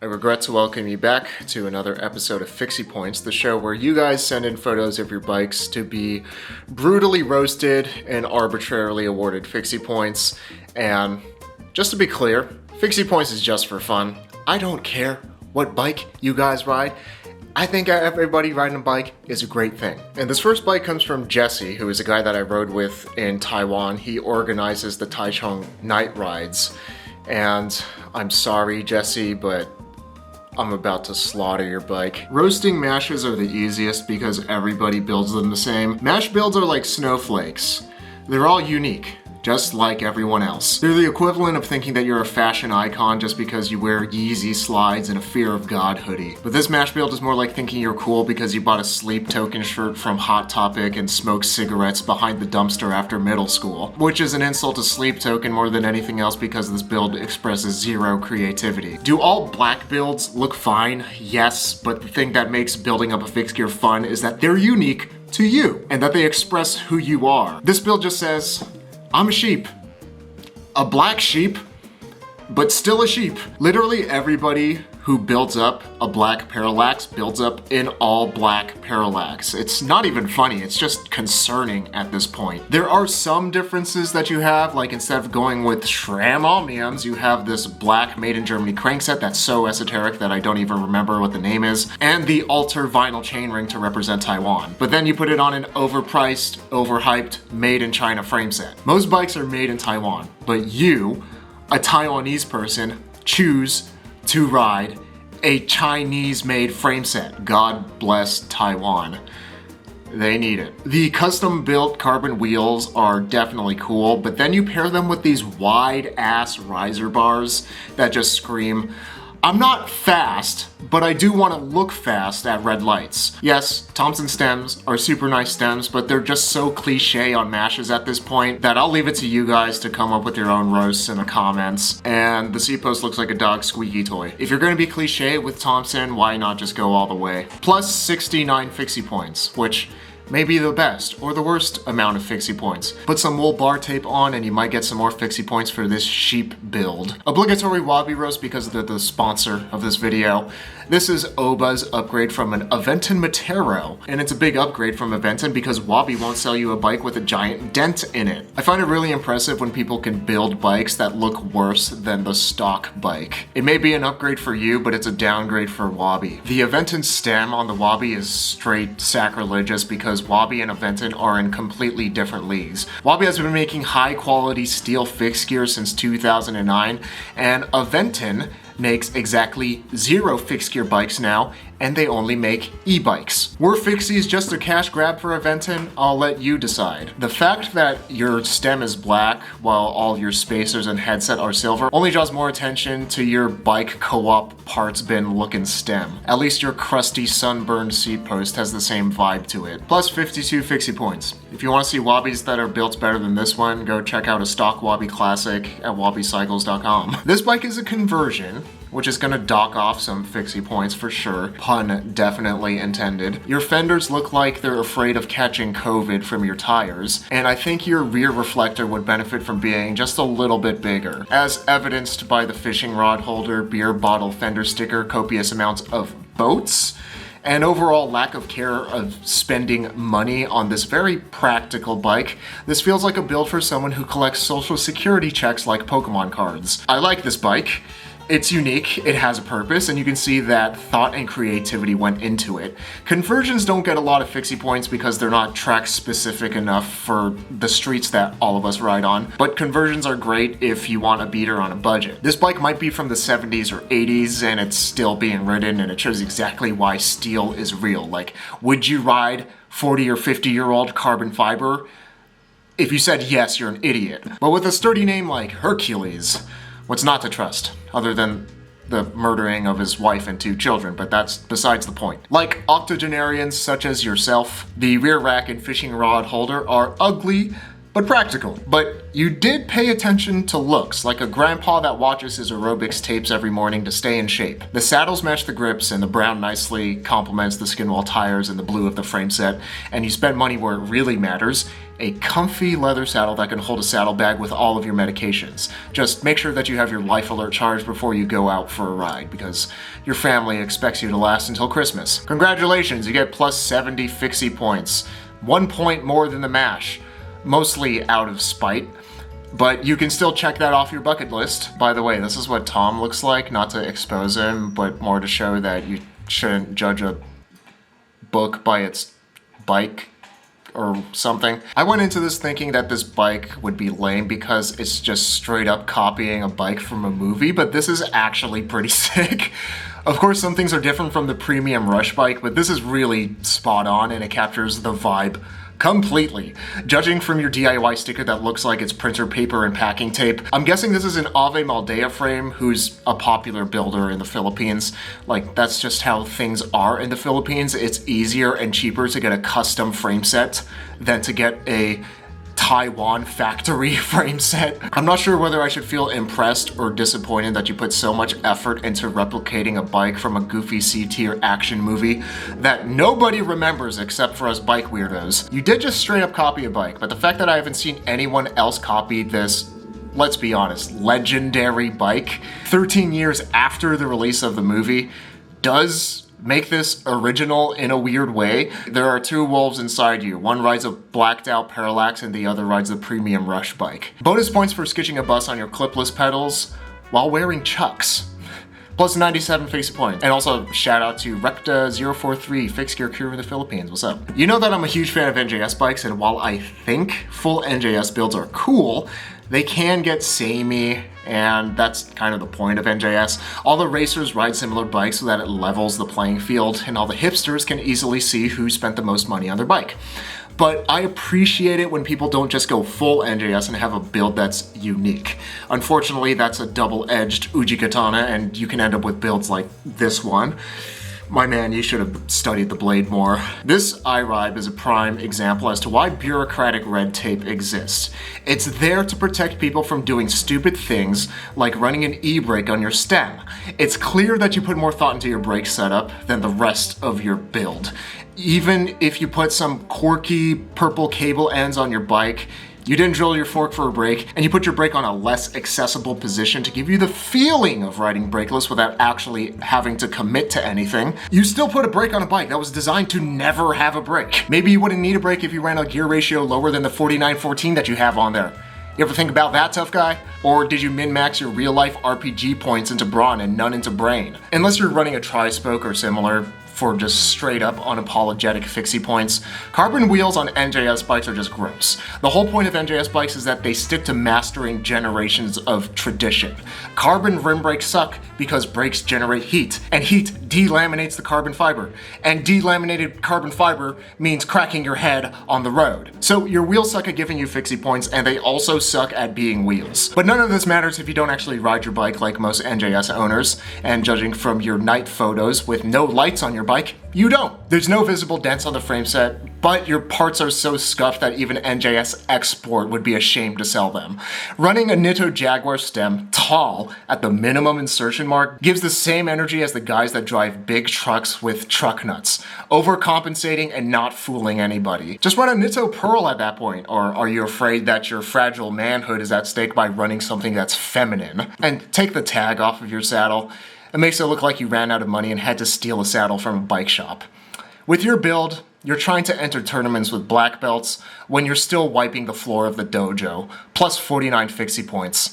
I regret to welcome you back to another episode of Fixie Points, the show where you guys send in photos of your bikes to be brutally roasted and arbitrarily awarded Fixie Points. And just to be clear, Fixie Points is just for fun. I don't care what bike you guys ride. I think everybody riding a bike is a great thing. And this first bike comes from Jesse, who is a guy that I rode with in Taiwan. He organizes the Taichung night rides. And I'm sorry, Jesse, but I'm about to slaughter your bike. Roasting mashes are the easiest because everybody builds them the same. Mash builds are like snowflakes. They're all unique, just like everyone else. They're the equivalent of thinking that you're a fashion icon just because you wear Yeezy slides and a Fear of God hoodie. But this mash build is more like thinking you're cool because you bought a Sleep Token shirt from Hot Topic and smoked cigarettes behind the dumpster after middle school. Which is an insult to Sleep Token more than anything else because this build expresses zero creativity. Do all black builds look fine? Yes, but the thing that makes building up a fixed gear fun is that they're unique to you and that they express who you are. This build just says, I'm a sheep. A black sheep, but still a sheep. Literally everybody who builds up a black parallax builds up in all black parallax. It's not even funny, it's just concerning at this point. There are some differences that you have, like instead of going with SRAM Omniums, you have this black made in Germany crankset that's so esoteric that I don't even remember what the name is, and the Alter vinyl chainring to represent Taiwan. But then you put it on an overpriced, overhyped, made in China frame set. Most bikes are made in Taiwan, but you, a Taiwanese person, choose to ride a Chinese-made frame set. God bless Taiwan. They need it. The custom-built carbon wheels are definitely cool, but then you pair them with these wide-ass riser bars that just scream, I'm not fast, but I do want to look fast at red lights. Yes, Thompson stems are super nice stems, but they're just so cliche on mashes at this point that I'll leave it to you guys to come up with your own roasts in the comments. And the seat post looks like a dog's squeaky toy. If you're going to be cliche with Thompson, why not just go all the way? Plus 69 Fixie points, which may be the best or the worst amount of Fixie points. Put some wool bar tape on and you might get some more Fixie points for this sheep build. Obligatory Wobby roast because they're the sponsor of this video. This is Oba's upgrade from an Aventon Matero, and it's a big upgrade from Aventon because Wobby won't sell you a bike with a giant dent in it. I find it really impressive when people can build bikes that look worse than the stock bike. It may be an upgrade for you, but it's a downgrade for Wobby. The Aventon stem on the Wobby is straight sacrilegious because Wobby and Aventon are in completely different leagues. Wobby has been making high quality steel fixed gear since 2009, and Aventon makes exactly 0 fixed gear bikes now, and they only make e-bikes. Were Fixies just a cash grab for Aventon? I'll let you decide. The fact that your stem is black while all your spacers and headset are silver only draws more attention to your bike co-op parts bin looking stem. At least your crusty sunburned seat post has the same vibe to it. Plus 52 Fixie points. If you want to see Wobbies that are built better than this one, go check out a stock Wobby classic at WabiCycles.com. This bike is a conversion, which is gonna dock off some Fixie points for sure. Pun definitely intended. Your fenders look like they're afraid of catching COVID from your tires, and I think your rear reflector would benefit from being just a little bit bigger, as evidenced by the fishing rod holder, beer bottle fender sticker, copious amounts of boats, and overall lack of care of spending money on this very practical bike. This feels like a build for someone who collects social security checks like Pokemon cards. I like this bike. It's unique, it has a purpose, and you can see that thought and creativity went into it. Conversions don't get a lot of Fixie points because they're not track specific enough for the streets that all of us ride on, but conversions are great if you want a beater on a budget. This bike might be from the 70s or 80s and it's still being ridden, and it shows exactly why steel is real. Like, would you ride 40 or 50-year-old carbon fiber? If you said yes, you're an idiot. But with a sturdy name like Hercules, what's not to trust, other than the murdering of his wife and 2 children, but that's besides the point. Like octogenarians such as yourself, the rear rack and fishing rod holder are ugly, but practical. But you did pay attention to looks, like a grandpa that watches his aerobics tapes every morning to stay in shape. The saddles match the grips, and the brown nicely complements the Skinwall tires and the blue of the frame set, and you spend money where it really matters. A comfy leather saddle that can hold a saddlebag with all of your medications. Just make sure that you have your life alert charged before you go out for a ride, because your family expects you to last until Christmas. Congratulations, you get plus 70 Fixie points. 1 point more than the MASH. Mostly out of spite, but you can still check that off your bucket list. By the way, this is what Tom looks like, not to expose him, but more to show that you shouldn't judge a book by its bike or something. I went into this thinking that this bike would be lame because it's just straight up copying a bike from a movie, but this is actually pretty sick. Of course, some things are different from the premium Rush bike, but this is really spot on and it captures the vibe completely. Judging from your DIY sticker that looks like it's printer paper and packing tape, I'm guessing this is an Ave Maldea frame, who's a popular builder in the Philippines. Like, that's just how things are in the Philippines. It's easier and cheaper to get a custom frame set than to get a Taiwan factory frame set. I'm not sure whether I should feel impressed or disappointed that you put so much effort into replicating a bike from a goofy C-tier action movie that nobody remembers except for us bike weirdos. You did just straight up copy a bike, but the fact that I haven't seen anyone else copy this, let's be honest, legendary bike 13 years after the release of the movie does make this original in a weird way. There are two wolves inside you. One rides a blacked out Parallax and the other rides a premium Rush bike. Bonus points for sketching a bus on your clipless pedals while wearing Chucks. Plus 97 Fixie points. And also shout out to Recta043, Fix Gear Crew in the Philippines. What's up? You know that I'm a huge fan of NJS bikes, and while I think full NJS builds are cool, they can get samey, and that's kind of the point of NJS. All the racers ride similar bikes so that it levels the playing field, and all the hipsters can easily see who spent the most money on their bike. But I appreciate it when people don't just go full NJS and have a build that's unique. Unfortunately, that's a double-edged Uji Katana, and you can end up with builds like this one. My man, you should have studied the blade more. This iRibe is a prime example as to why bureaucratic red tape exists. It's there to protect people from doing stupid things like running an e-brake on your stem. It's clear that you put more thought into your brake setup than the rest of your build. Even if you put some quirky purple cable ends on your bike, you didn't drill your fork for a brake, and you put your brake on a less accessible position to give you the feeling of riding brakeless without actually having to commit to anything, you still put a brake on a bike that was designed to never have a brake. Maybe you wouldn't need a brake if you ran a gear ratio lower than the 49/14 that you have on there. You ever think about that, tough guy? Or did you min-max your real-life RPG points into brawn and none into brain? Unless you're running a tri-spoke or similar, for just straight up unapologetic Fixie points, carbon wheels on NJS bikes are just gross. The whole point of NJS bikes is that they stick to mastering generations of tradition. Carbon rim brakes suck because brakes generate heat, and heat delaminates the carbon fiber, and delaminated carbon fiber means cracking your head on the road. So your wheels suck at giving you Fixie points, and they also suck at being wheels. But none of this matters if you don't actually ride your bike like most NJS owners, and judging from your night photos with no lights on your bike, you don't. There's no visible dents on the frame set, but your parts are so scuffed that even NJS Export would be ashamed to sell them. Running a Nitto Jaguar stem tall at the minimum insertion mark gives the same energy as the guys that drive big trucks with truck nuts, overcompensating and not fooling anybody. Just run a Nitto Pearl at that point, or are you afraid that your fragile manhood is at stake by running something that's feminine? And take the tag off of your saddle. It makes it look like you ran out of money and had to steal a saddle from a bike shop. With your build, you're trying to enter tournaments with black belts when you're still wiping the floor of the dojo, plus 49 Fixie points.